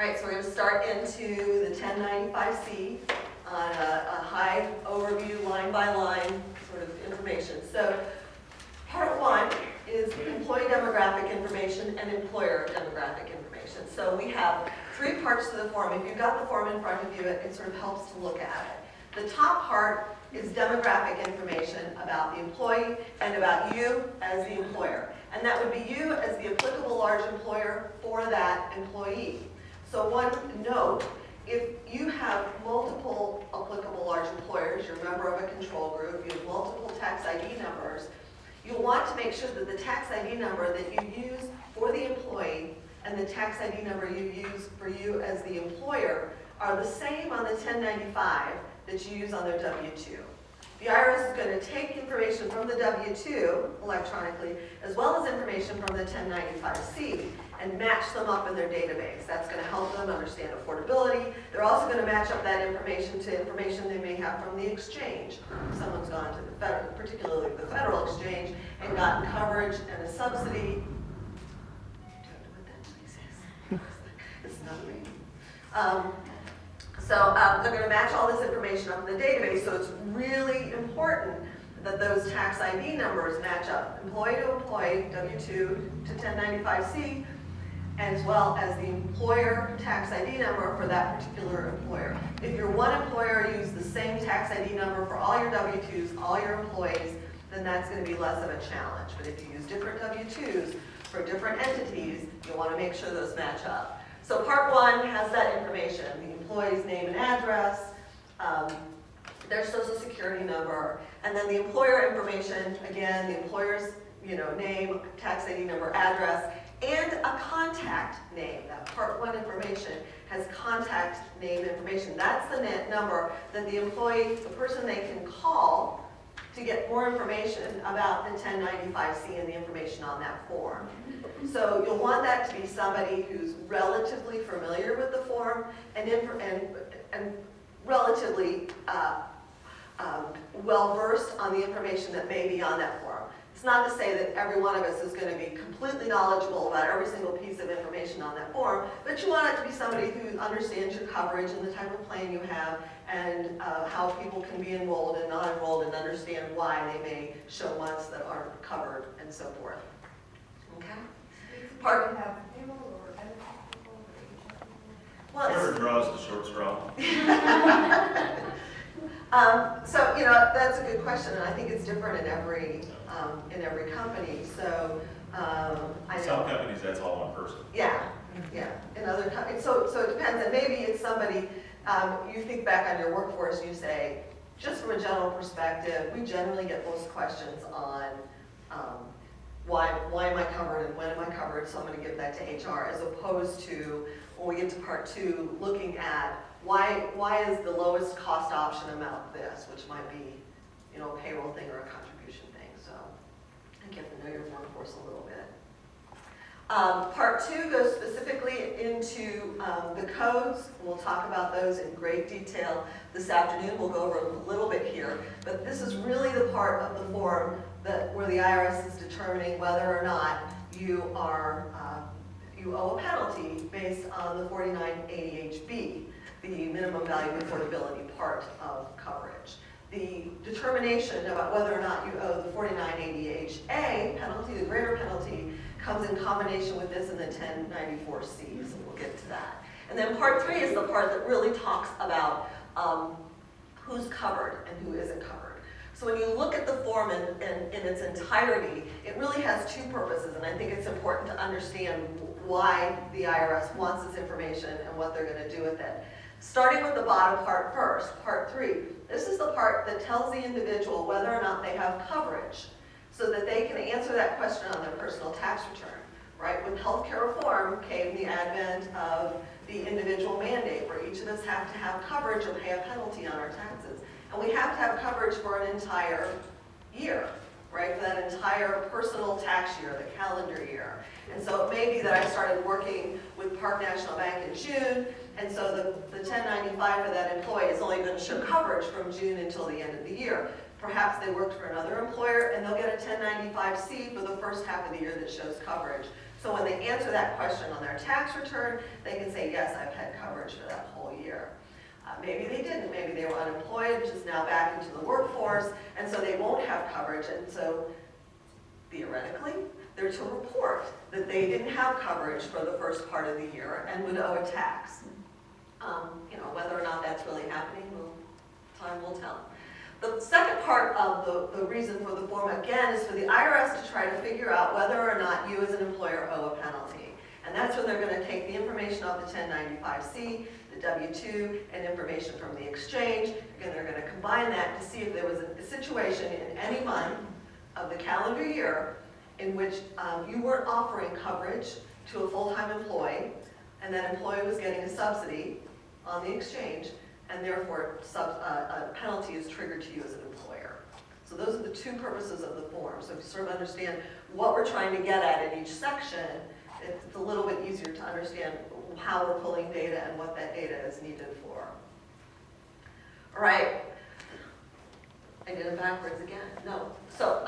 All right, so we're going to start into the 1095C on a high overview, line by line sort of information. So part one is employee demographic information and employer demographic information. So we have three parts to the form. If you've got the form in front of you, it sort of helps to look at it. The top part is demographic information about the employee and about you as the employer. And that would be you as the applicable large employer for that employee. So one note, if you have multiple applicable large employers, you're a member of a control group, you have multiple tax ID numbers, you'll want to make sure that the tax ID number that you use for the employee and the tax ID number you use for you as the employer are the same on the 1095 that you use on their W-2. The IRS is going to take information from the W-2 electronically, as well as information from the 1095-C, and match them up in their database. That's going to help them understand affordability. They're also going to match up that information to information they may have from the exchange. If someone's gone to the federal, particularly the federal exchange, and gotten coverage and a subsidy. Do you know what that place is? It's not me. So they're going to match all this information up in the database, so it's really important that those tax ID numbers match up, employee to employee, W-2 to 1095-C, as well as the employer tax ID number for that particular employer. If you're one employer, use the same tax ID number for all your W-2s, all your employees, then that's going to be less of a challenge. But if you use different W-2s for different entities, you'll want to make sure those match up. So part one has that information, the employee's name and address, their social security number, and then the employer information, again, the employer's name, tax ID number, address, and a contact name. That part one information has contact name information. That's the number that the employee, the person they can call to get more information about the 1095-C and the information on that form. So you'll want that to be somebody who's relatively familiar with the form and relatively well-versed on the information that may be on that form. It's not to say that every one of us is going to be completely knowledgeable about every single piece of information on that form, but you want it to be somebody who understands your coverage and the type of plan you have and how people can be enrolled and not enrolled and understand why they may show months that aren't covered and so forth. Okay? Part have payroll or other people or HR people? Well, Whoever draws the short straw. So that's a good question, and I think it's different in every company. So I know Some companies, that's all one person. Yeah. In other companies, so it depends, and maybe it's somebody you think back on your workforce and you say, just from a general perspective, we generally get most questions on why am I covered and when am I covered, so I'm going to give that to HR, as opposed to when we get to part two, looking at why is the lowest cost option amount this, which might be a payroll thing or a contribution thing. So I think you have to know your workforce a little bit. Part two goes specifically into the codes. We'll talk about those in great detail this afternoon. We'll go over a little bit here, but this is really the part of the form where the IRS is determining whether or not you owe a penalty based on the 4980HB, the minimum value affordability part of coverage. The determination about whether or not you owe the 4980HA penalty, the greater penalty, comes in combination with this in the 1094C, so we'll get to that. And then part three is the part that really talks about who's covered and who isn't covered. So when you look at the form in its entirety, it really has two purposes, and I think it's important to understand why the IRS wants this information and what they're going to do with it. Starting with the bottom part first, part three. This is the part that tells the individual whether or not they have coverage so that they can answer that question on their personal tax return. Right? With healthcare reform came the advent of the individual mandate where each of us have to have coverage or pay a penalty on our taxes. And we have to have coverage for an entire year, right? For that entire personal tax year, the calendar year. And so it may be that I started working with Park National Bank in June, and so the 1095 for that employee is only going to show coverage from June until the end of the year. Perhaps they worked for another employer and they'll get a 1095-C for the first half of the year that shows coverage. So when they answer that question on their tax return, they can say, yes, I've had coverage for that whole year. Maybe they didn't, maybe they were unemployed, just now back into the workforce, and so they won't have coverage, and so theoretically, they're to report that they didn't have coverage for the first part of the year and would owe a tax. Whether or not that's really happening, time will tell. The second part of the reason for the form, again, is for the IRS to try to figure out whether or not you as an employer owe a penalty. And that's when they're going to take the information off the 1095-C, the W-2, and information from the exchange. Again, they're going to combine that to see if there was a situation in any month of the calendar year in which you weren't offering coverage to a full-time employee, and that employee was getting a subsidy on the exchange, and therefore a penalty is triggered to you as an employer. So those are the two purposes of the form. So if you sort of understand what we're trying to get at in each section, it's a little bit easier to understand how we're pulling data and what that data is needed for. All right. I did it backwards again. No. So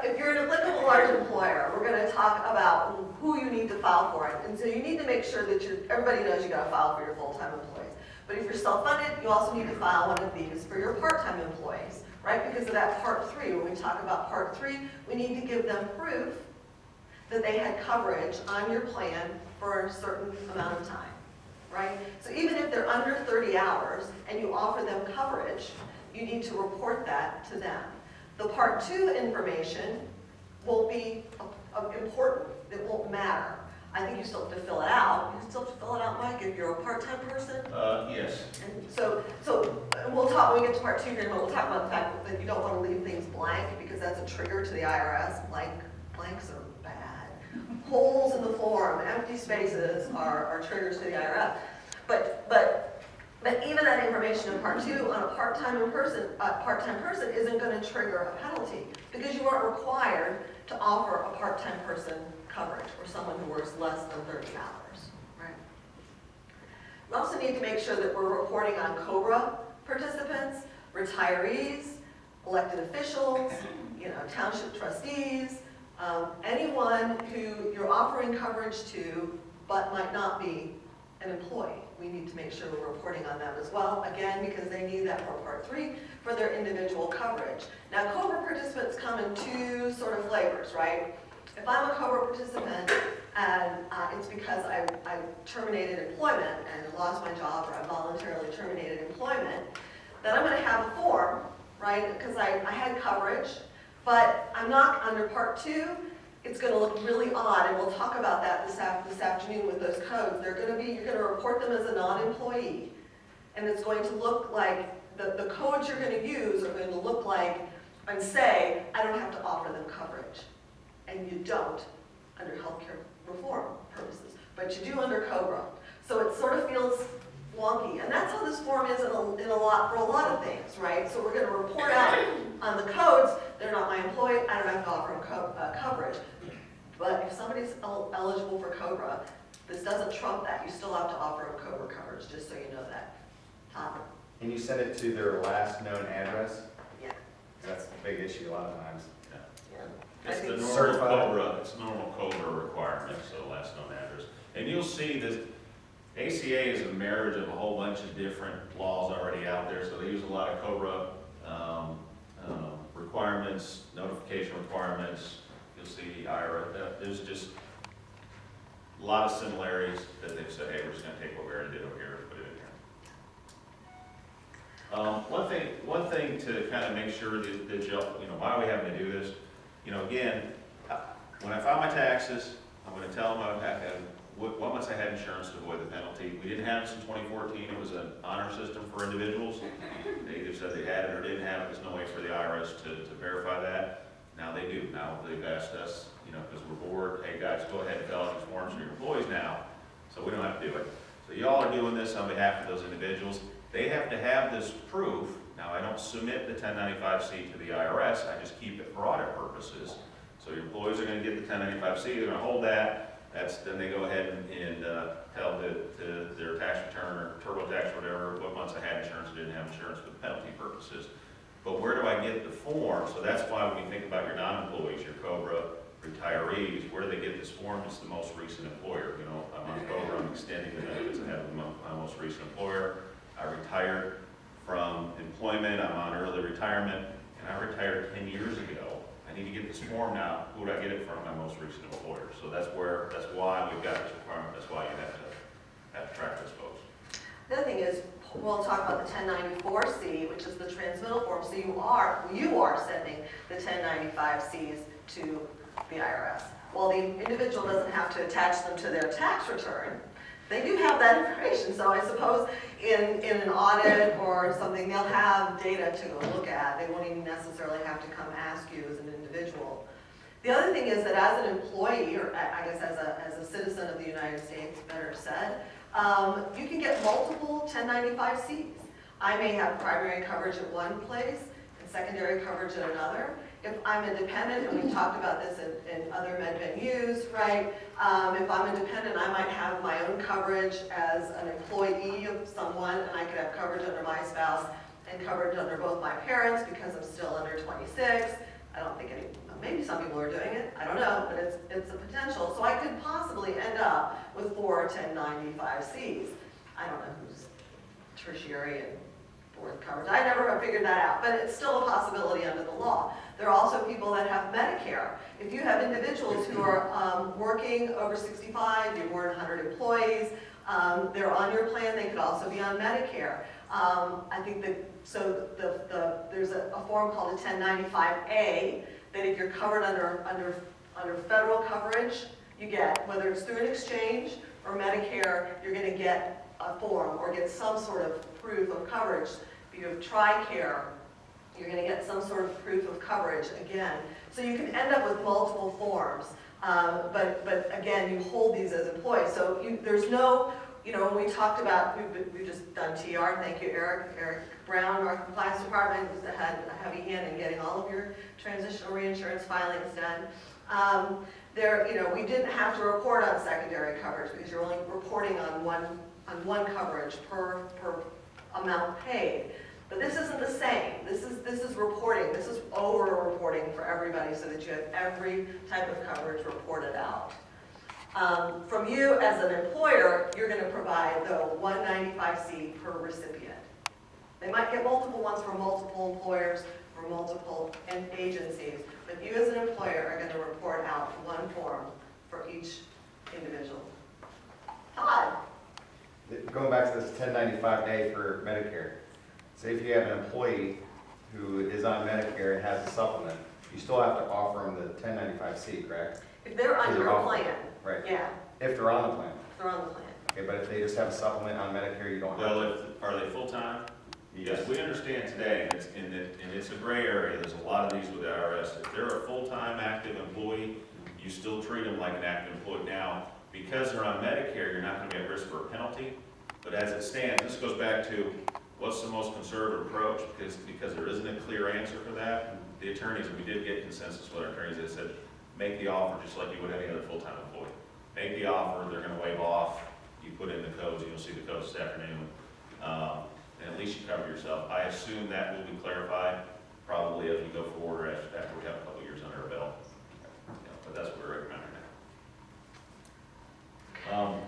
if you're an applicable large employer, we're going to talk about who you need to file for it. And so you need to make sure that everybody knows you got to file for your full-time employees. But if you're self-funded, you also need to file one of these for your part-time employees, right? Because of that Part 3. When we talk about Part 3, we need to give them proof that they had coverage on your plan for a certain amount of time, right? So even if they're under 30 hours and you offer them coverage, you need to report that to them. The Part 2 information will be important. It won't matter. I think you still have to fill it out. You still have to fill it out, Mike, if you're a part-time person. Yes. And so we'll talk, when we get to Part 2 here, but we'll talk about the fact that you don't want to leave things blank because that's a trigger to the IRS. Blanks are bad. Holes in the form, empty spaces are triggers to the IRS. But even that information in Part 2 on a part-time person isn't going to trigger a penalty because you aren't required to offer a part-time person coverage or someone who works less than 30 hours. Right? We also need to make sure that we're reporting on COBRA participants, retirees, elected officials, township trustees, anyone who you're offering coverage to but might not be an employee. We need to make sure we're reporting on them as well, again, because they need that for Part 3 for their individual coverage. Now, COBRA participants come in two sort of flavors, right? If I'm a COBRA participant and it's because I terminated employment and lost my job or I voluntarily terminated employment, then I'm going to have a form, right? Because I had coverage, but I'm not under Part 2. It's going to look really odd, and we'll talk about that this afternoon with those codes. You're going to report them as a non-employee, and it's going to look like the codes you're going to use are going to look like and say, I don't have to offer them coverage. And you don't under healthcare reform purposes, but you do under COBRA. So it sort of feels wonky, and that's how this form is for a lot of things, right? So we're going to report out on the codes. They're not my employee. I don't have to offer them coverage. But if somebody's eligible for COBRA, this doesn't trump that. You still have to offer them COBRA coverage, just so you know that. Tom? Can you send it to their last known address? Yeah. That's a big issue a lot of times. Yeah. It's the normal Certified. COBRA, it's normal COBRA requirement, so last known address. And you'll see that ACA is a marriage of a whole bunch of different laws already out there, so they use a lot of COBRA requirements, notification requirements. You'll see IRS, there's just a lot of similarities that they've said, hey, we're just going to take what we already did over here and put it in here. One thing to kind of make sure that why are we having to do this? Again, when I file my taxes, I'm going to tell them what months I had insurance to avoid the penalty. We didn't have this in 2014. It was an honor system for individuals. They either said they had it or didn't have it. There's no way for the IRS to verify that. Now they do. Now they've asked us, because we're bored, hey guys, go ahead and fill out these forms for your employees now, so we don't have to do it. So y'all are doing this on behalf of those individuals. They have to have this proof. Now I don't submit the 1095-C to the IRS. I just keep it for audit purposes. So your employees are going to get the 1095-C. They're going to hold that. Then they go ahead and tell their tax return or TurboTax or whatever what months I had insurance or didn't have insurance for penalty purposes. But where do I get the form? So that's why when you think about your non-employees, your COBRA, retirees, where they get this form is the most recent employer. You know, a month over, I'm extending the benefits I have with my most recent employer. I retired from employment, I'm on early retirement, and I retired 10 years ago. I need to get this form now. Who would I get it from? My most recent employer. So that's why we've got this requirement. That's why you have to track those folks. The other thing is, we'll talk about the 1094C, which is the transmittal form. So you are sending the 1095Cs to the IRS. While the individual doesn't have to attach them to their tax return, they do have that information. So I suppose in an audit or something, they'll have data to go look at. They won't even necessarily have to come ask you as an individual. The other thing is that as an employee, or I guess as a citizen of the United States, better said, you can get multiple 1095Cs. I may have primary coverage at one place and secondary coverage at another. If I'm a dependent, and we've talked about this in other MedBen use, right? If I'm a dependent, I might have my own coverage as an employee of someone, and I could have coverage under my spouse and coverage under both my parents because I'm still under 26. I don't think maybe some people are doing it, I don't know, but it's a potential. So I could possibly end up with 4 1095Cs. I don't know who's tertiary and fourth coverage. I never have figured that out, but it's still a possibility under the law. There are also people that have Medicare. If you have individuals who are working over 65, you're more than 100 employees, they're on your plan, they could also be on Medicare. I think that, so there's a form called a 1095A that if you're covered under federal coverage, you get, whether it's through an exchange or Medicare, you're going to get a form or get some sort of proof of coverage. If you have TRICARE, you're going to get some sort of proof of coverage again. So you can end up with multiple forms, but again, you hold these as employees. So there's no, you know, when we talked about, we've just done TR, thank you Eric Brown, our compliance department, who's had a heavy hand in getting all of your transitional reinsurance filings done. You know, we didn't have to report on secondary coverage because you're only reporting on one coverage per amount paid. But this isn't the same. This is reporting. This is over-reporting for everybody so that you have every type of coverage reported out. From you as an employer, you're going to provide, though, 195C per recipient. They might get multiple ones from multiple employers, for multiple agencies, but you as an employer are going to report out one form for each individual. Todd? Going back to this 1095A for Medicare, say if you have an employee who is on Medicare and has a supplement, you still have to offer them the 1095C, correct? If they're on your plan, right? Yeah. If they're on the plan. They're on the plan. Okay, but if they just have a supplement on Medicare, you don't have Well, to. are they full-time? Yes, we understand today, and it's a gray area, there's a lot of these with the IRS. If they're a full-time active employee, you still treat them like an active employee. Now, because they're on Medicare, you're not going to be at risk for a penalty, but as it stands, this goes back to what's the most conservative approach, because there isn't a clear answer for that. The attorneys, and we did get consensus with our attorneys, they said, make the offer just like you would any other full-time employee. Make the offer, they're going to waive off, you put in the codes, you'll see the codes this afternoon. And at least you cover yourself. I assume that will be clarified probably as we go forward after we have a couple years under our belt. But that's what we're recommending now.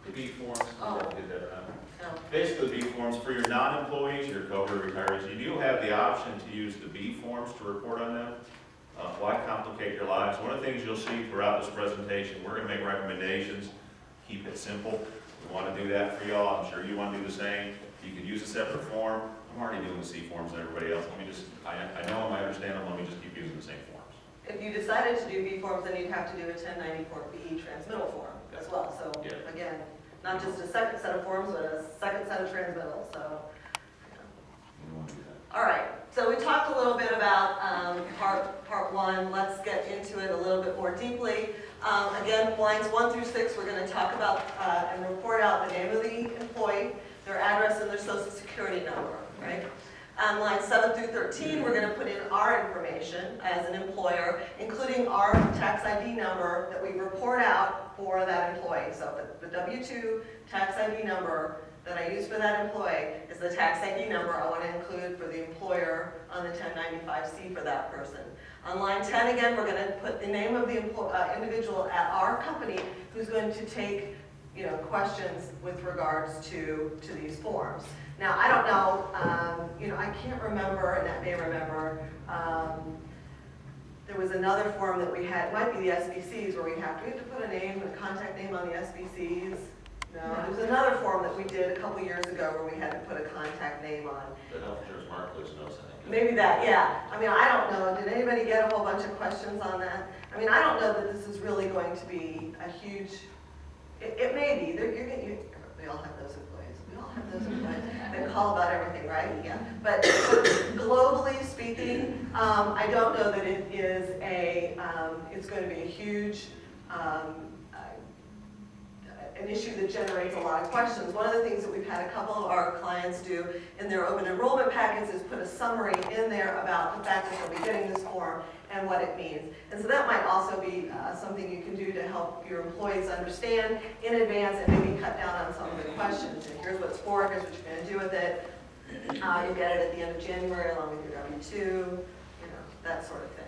The B forms, did that right? No. Basically, the B forms for your non-employees, your COBRA retirees, you do have the option to use the B forms to report on them. Why complicate your lives? One of the things you'll see throughout this presentation, we're going to make recommendations. Keep it simple. We want to do that for y'all. I'm sure you want to do the same. You could use a separate form. I'm already doing the C forms and everybody else. Let me just, I know them, I understand them, let me just keep using the same forms. If you decided to do B forms, then you'd have to do a 1094B transmittal form as well. So Yeah. again, not just a second set of forms, but a second set of transmittals. So, You want to do that. all right. So we talked a little bit about part one. Let's get into it a little bit more deeply. Again, lines 1 through 6, we're going to talk about and report out the name of the employee, their address, and their social security number, right? Lines 7 through 13, we're going to put in our information as an employer, including our tax ID number that we report out for that employee. So the W-2 tax ID number that I use for that employee is the tax ID number I want to include for the employer on the 1095C for that person. On line 10, again, we're going to put the name of the individual at our company who's going to take, questions with regards to these forms. Now, I don't know, I can't remember, and I may remember, there was another form that we had, it might be the SBCs, where we have to put a name, a contact name on the SBCs. No, there was another form that we did a couple years ago where we had to put a contact name on. The health insurance marketplace knows that. Maybe that, yeah. I mean, I don't know. Did anybody get a whole bunch of questions on that? I mean, I don't know that this is really going to be a huge, it may be. We all have those employees. We all have those employees that call about everything, right? Yeah. But globally speaking, I don't know that it is it's going to be a huge, an issue that generates a lot of questions. One of the things that we've had a couple of our clients do in their open enrollment packets is put a summary in there about the fact that they'll be getting this form and what it means. And so that might also be something you can do to help your employees understand in advance and maybe cut down on some of the questions. And here's what it's for, here's what you're going to do with it. You'll get it at the end of January along with your W-2, that sort of thing.